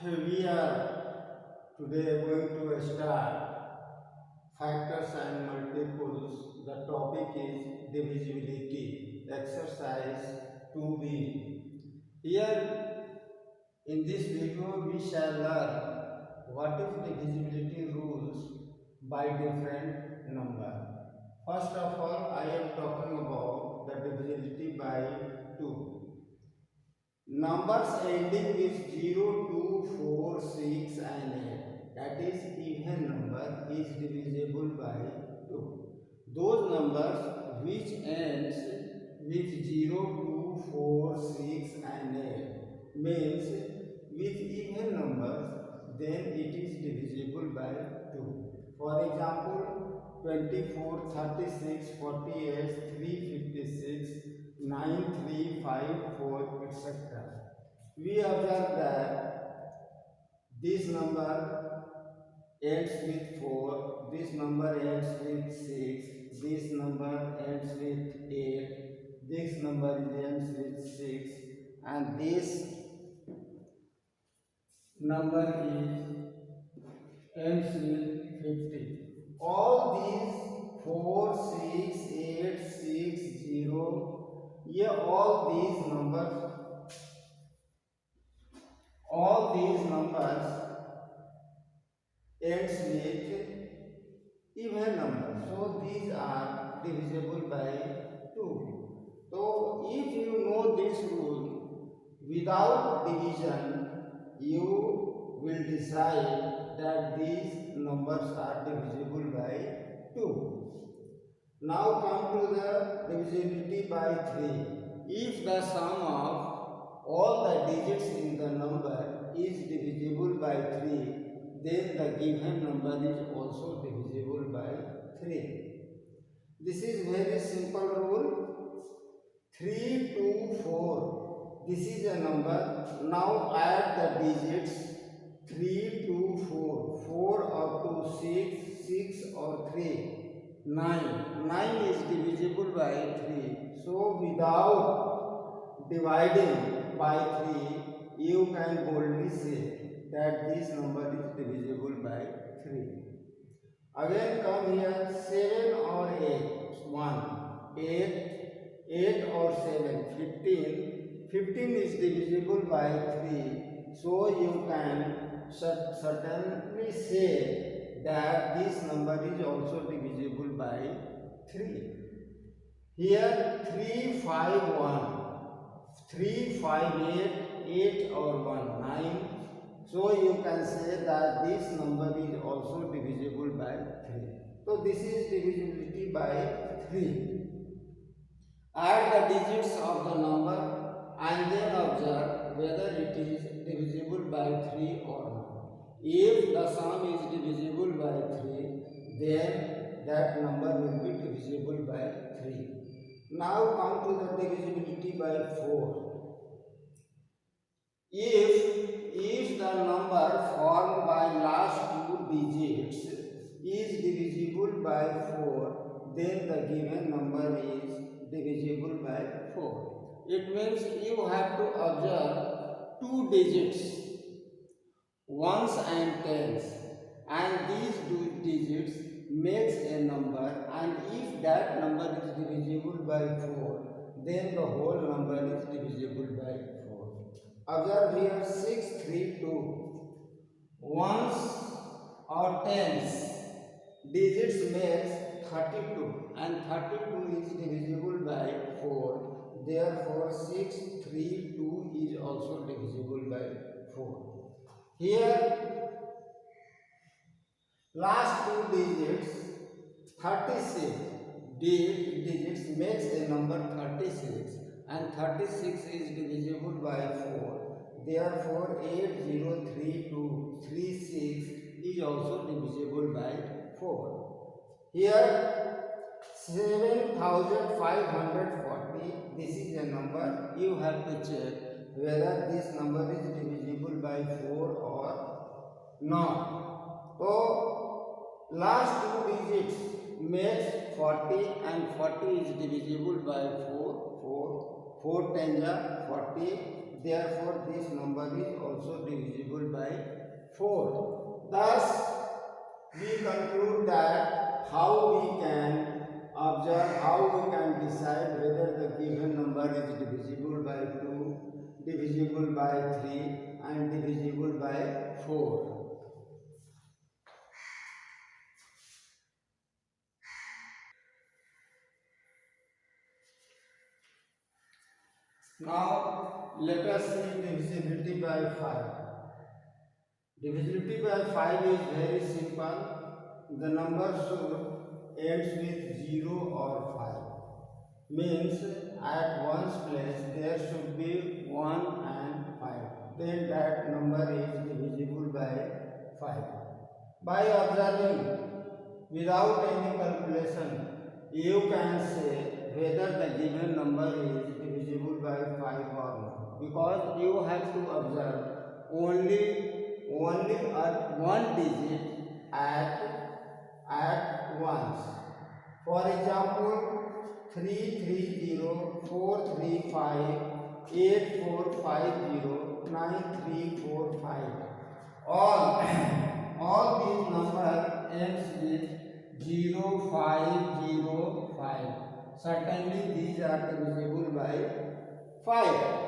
We are today going to start factors and multiples. The topic is divisibility. Exercise 2B. Here in this video we shall learn what is divisibility rules by different number. First of all, I am talking about the divisibility by 2. Numbers ending with 0, 2, 4, 6 and 8, that is even number, is divisible by 2. Those numbers which ends with 0, 2, 4, 6 and 8 means with even numbers, then it is divisible by 2. For example, 24, 36, 48, 356, 9, 3, 5, 4, etc. We observe that this number ends with 4, this number ends with 6, this number ends with 8, this number ends with 6, and this number ends with 50. All these 4, 6, 8, 6, 0, all these numbers ends with even numbers, so these are divisible by 2. So if you know this rule, without division you will decide that these numbers are divisible by 2. Now come to the divisibility by 3. If the sum of all the digits in the number is divisible by 3, then the given number is also divisible by 3. This is very simple rule. 3, 2, 4. This is a number. Now add the digits 3, 2, 4. 4 up to 6, 6 or 3. 9. 9 is divisible by 3. So without dividing by 3, you can boldly say that this number is divisible by 3. Again come here, 7 or 8. 1. 8 or 7. 15. 15 is divisible by 3. So you can certainly say that this number is also divisible by 3. Here 3, 5, 1. 3, 5, 8, 8 or 1, 9. So you can say that this number is also divisible by 3. So this is divisibility by 3. Add the digits of the number and then observe whether it is divisible by 3 or not. If the sum is divisible by 3, then that number will be divisible by 3. Now come to the divisibility by 4. If the number formed by last 2 digits is divisible by 4, then the given number is divisible by 4. It means you have to observe 2 digits, ones and tens, and these 2 digits makes a number, and if that number is divisible by 4, then the whole number is divisible by 4. Observe here 6, 3, 2. Ones or tens digits makes 32, and 32 is divisible by 4. Therefore 6, 3, 2 is also divisible by 4. Here last 2 digits 36 digits makes a number 36, and 36 is divisible by 4. Therefore 80336 is also divisible by 4. Here 7540, this is a number. You have to check whether this number is divisible by 4 or not. So last 2 digits makes 40, and 40 is divisible by 4. 4 tens are 40. Therefore this number is also divisible by 4. Thus, we conclude that how we can observe, how we can decide whether the given number is divisible by 2, divisible by 3 and divisible by 4. Now, let us see divisibility by 5. Divisibility by 5 is very simple. The number should ends with 0 or 5. Means at one's place there should be 1 and 5. Then that number is divisible by 5. By observing without any calculation, you can say whether the given number is divisible by 5 or not, because you have to observe only at one digit at once. For example, 330 435 8450 9345. All these numbers ends with 0505. Certainly these are divisible by 5.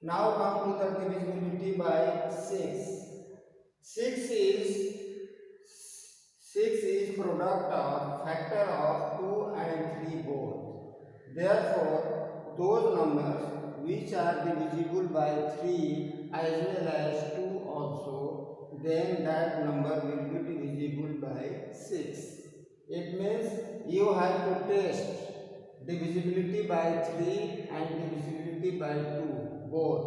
Now come to the divisibility by 6. 6 is product of factor of 2 and 3 both. Therefore, those numbers which are divisible by 3 as well as 2 also, then that number will be divisible by 6. It means you have to test divisibility by 3 and divisibility by 2 both.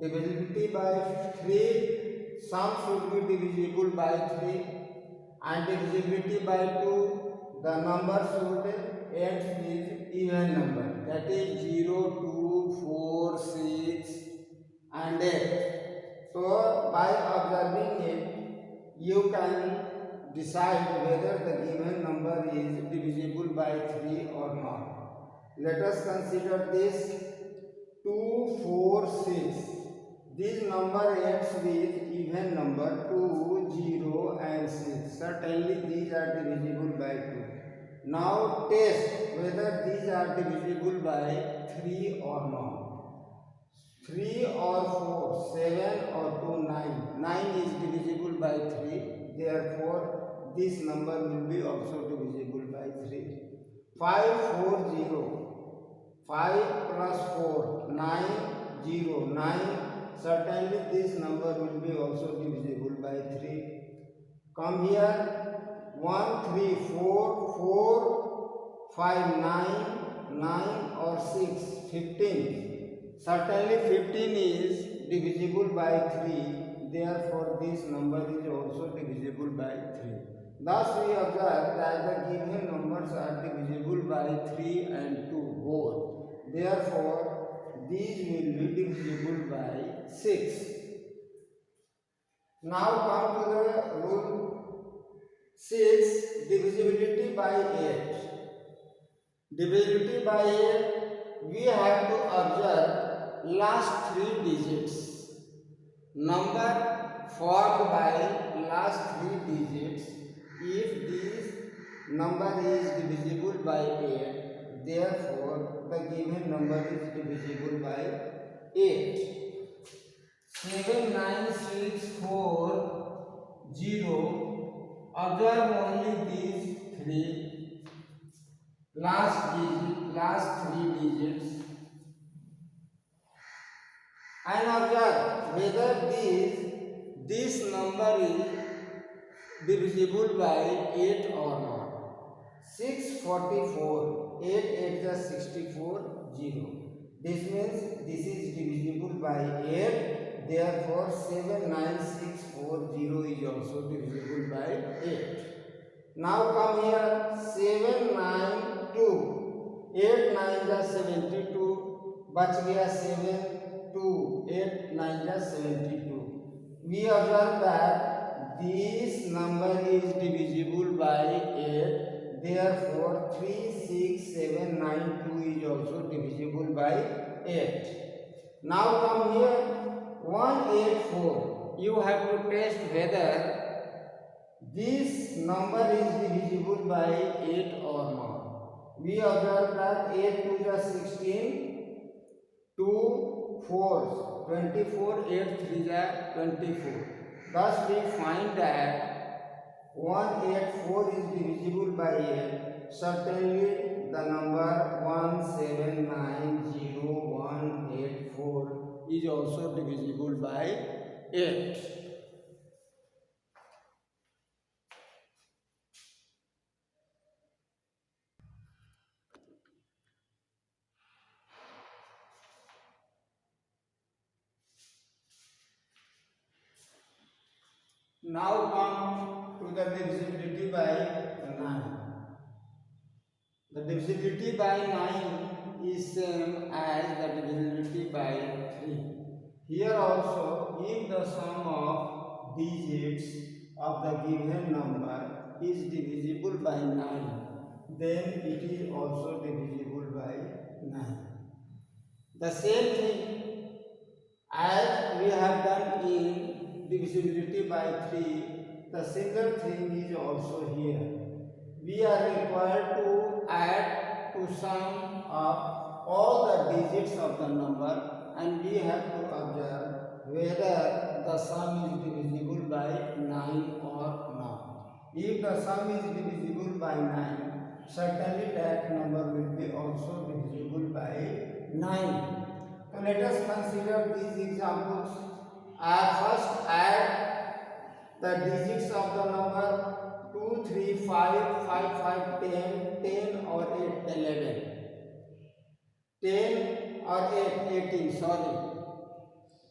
Divisibility by 3, sum should be divisible by 3, and divisibility by 2, the number should end with even number, that is 0, 2, 4, 6 and 8. So by observing it, you can decide whether the given number is divisible by 3 or not. Let us consider this 2, 4, 6. This number ends with even number 2, 0 and 6. Certainly these are divisible by 2. Now test whether these are divisible by 3 or not. 3 or 4, 7 or 2, 9. 9 is divisible by 3. Therefore, this number will be also divisible by 3. 5, 4, 0. 5 plus 4, 9, 0, 9. Certainly this number will be also divisible by 3. Come here, 1, 3, 4, 4, 5, 9, 9 or 6, 15. Certainly 15 is divisible by 3. Therefore, this number is also divisible by 3. Thus, we observe that the given numbers are divisible by 3 and 2 both. Therefore, these will be divisible by 6. Now come to the rule 6, divisibility by 8. Divisibility by 8, we have to observe last 3 digits. Number formed by last 3 digits, if this number is divisible by 8, therefore the given number is divisible by 8. 7964 observe only these 3 last 3 digits and observe whether this number is divisible by 8 or not. 644, 8 8 is 64, 0. This means this is divisible by 8. Therefore, 79640 is also divisible by 8. Now come here, 792. 8 9 is 72. बच गया 7 2. 8 9 is 72. We observe that this number is divisible by 8. Therefore, 36792 is also divisible by 8. Now come here, 184. you have to test whether this number is divisible by 8 or not. We observe that 8 to the 16, 2 4s 24, 8 3 the 24. Thus we find that 184 is divisible by 8. Certainly the number 1790184 is also divisible by 8. Now come to the divisibility by 9. The divisibility by 9 is same as the divisibility by 3. Here also, if the sum of digits of the given number is divisible by 9, then it is also divisible by 9. The same thing as we have done in divisibility by 3, the similar thing is also here. We are required to add to sum of all the digits of the number, and we have to observe whether the sum is divisible by 9 or not. If the sum is divisible by 9, certainly that number will be also divisible by 9. So let us consider these examples. First add the digits of the number 2, 3, 5, 5, 5, 10, 10 or 8, 11. 10 or 8, 18, sorry.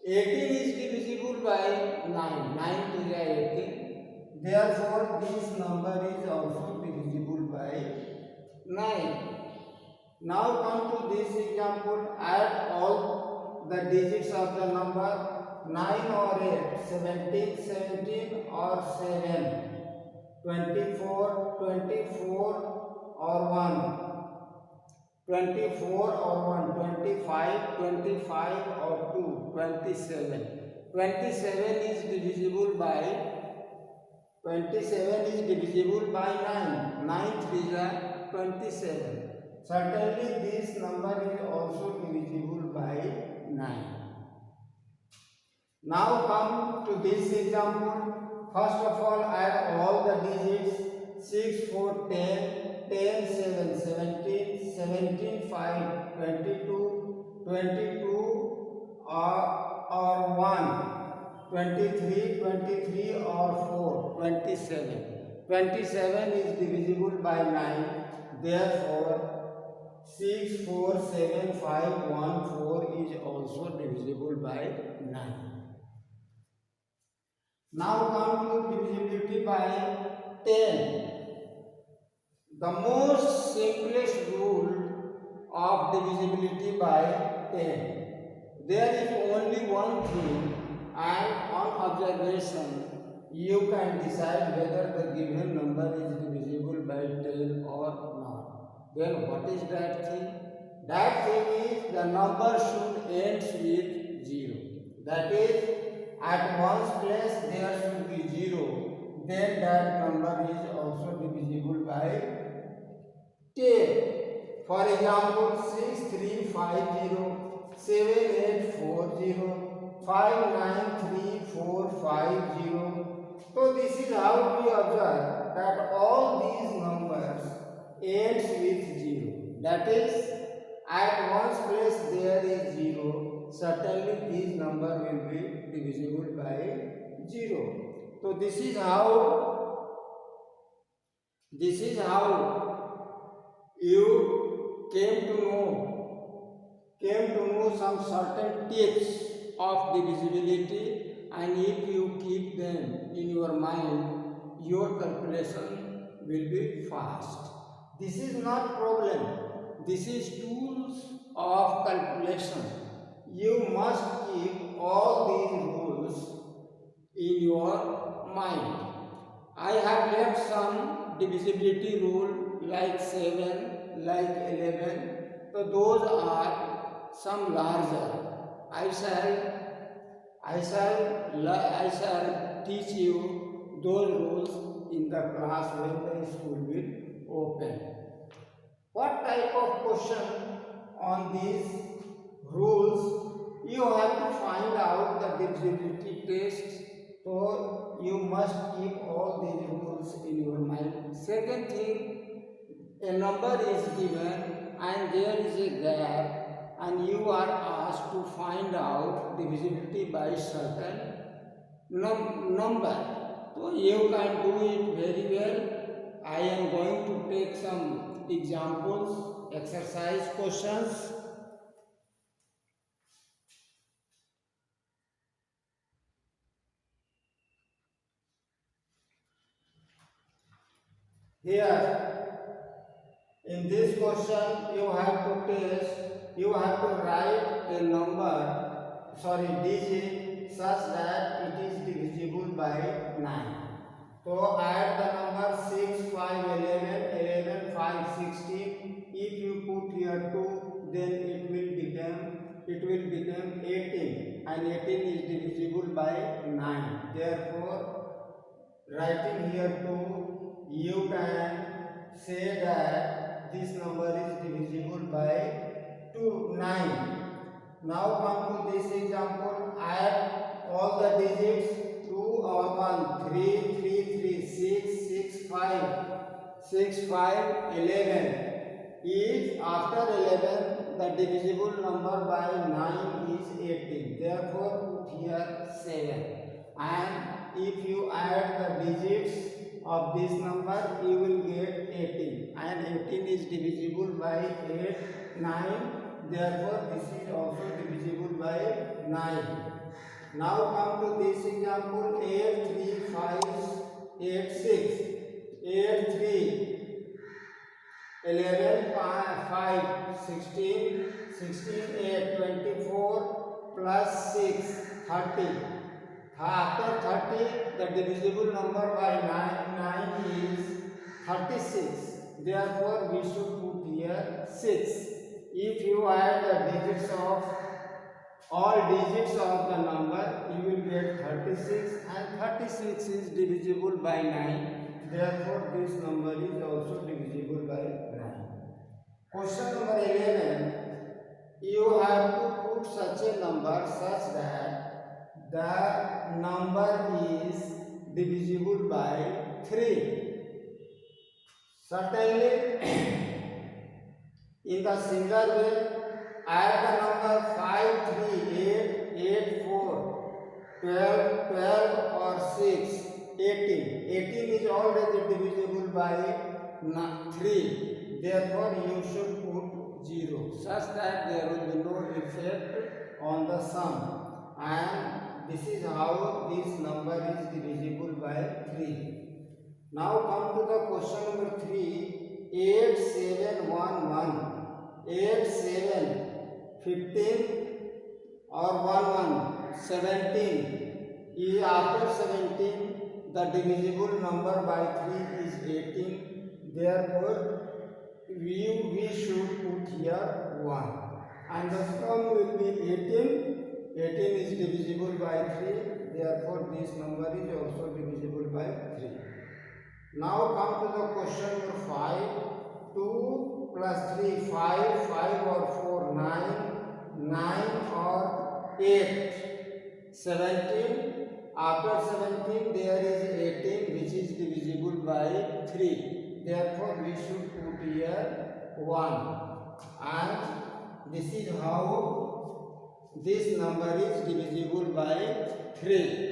18 is divisible by 9, 9 to the 18. Therefore, this number is also divisible by 9. Now come to this example, add all the digits of the number 9 or 8, 17, 17 or 7, 24, 24 or 1, 24 or 1, 25, 25 or 2, 27. 27 is divisible by 9. 9 3 is 27. Certainly this number is also divisible by 9. Now come to this example. First of all, add all the digits. 6, 4, 10, 10, 7, 17, 17, 5, 22, 22 or 1, 23, 23 or 4, 27. 27 is divisible by 9. Therefore, 6, 4, 7, 5, 1, 4 is also divisible by 9. Now come to divisibility by 10. The most simplest rule of divisibility by 10. There is only one thing, and on observation you can decide whether the given number is divisible by 10 or not. Then what is that thing? That thing is the number should end with 0. That is, at one's place there should be 0. Then that number is also divisible by 10. For example, 6350, 7840, 593450. So this is how we observe that all these numbers ends with 0. That is, at one's place there is 0. Certainly this number will be divisible by 0. So this is how you came to know some certain tips of divisibility, and if you keep them in your mind, your calculation will be fast. This is not problem. This is tools of calculation. You must keep all these rules in your mind. I have left some divisibility rule like 7, like 11. So those are some larger. I shall teach you those rules in the class when the school will open. What type of question on these rules? You have to find out the divisibility test. So you must keep all these rules in your mind. Second thing, a number is given and there is a gap and you are asked to find out divisibility by certain number. So you can do it very well. I am going to take some examples, exercise questions. Here, in this question, you have to write a digit such that it is divisible by 9. So add the number 6, 5, 11, 11, 5, 16. If you put here 2, then it will become 18, and 18 is divisible by 9. Therefore, writing here 2, you can say that this number is divisible by 9. Now come to this example. Add all the digits 2 or 1, 3, 3, 3, 6, 6, 5, 6, 5, 11. If after 11 the divisible number by 9 is 18. Therefore put here 7. And if you add the digits of this number, you will get 18. And 18 is divisible by 8, 9. Therefore, this is also divisible by 9. Now come to this example. 8, 3, 5, 8, 6. 8, 3, 11, 5, 16, 16, 8, 24, plus 6, 30. After 30, the divisible number by 9 is 36. Therefore, we should put here 6. If you add the digits of all digits of the number, you will get 36, and 36 is divisible by 9. Therefore, this number is also divisible by 9. Question number 11. You have to put such a number such that the number is divisible by 3. Certainly, in the single way, add the number 5, 3, 8, 8, 4, 12, 12 or 6, 18. 18 is already divisible by 3. Therefore, you should put 0 such that there will be no effect on the sum. And this is how this number is divisible by 3. Now come to the question number 3. 8, 7, 1, 1. 8, 7, 15 or 1, 1, 17. After 17, the divisible number by 3 is 18. Therefore, we should put here 1. And the sum will be 18. 18 is divisible by 3. Therefore, this number is also divisible by 3. Now come to the question number 5. 2 plus 3, 5, 5 or 4, 9, 9 or 8, 17. After 17 there is 18 which is divisible by 3. Therefore we should put here 1. And this is how this number is divisible by 3.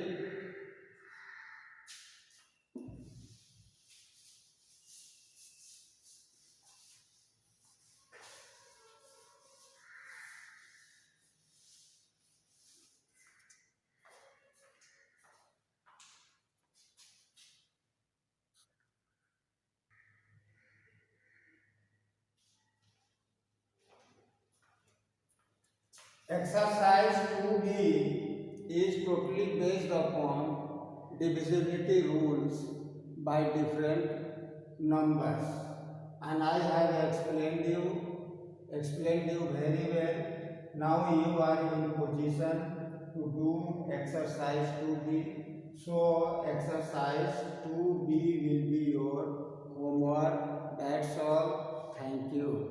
Exercise 2B is totally based upon divisibility rules by different numbers, and I have explained you very well. Now you are in position to do exercise 2b. So exercise 2b will be your homework. That's all. Thank you.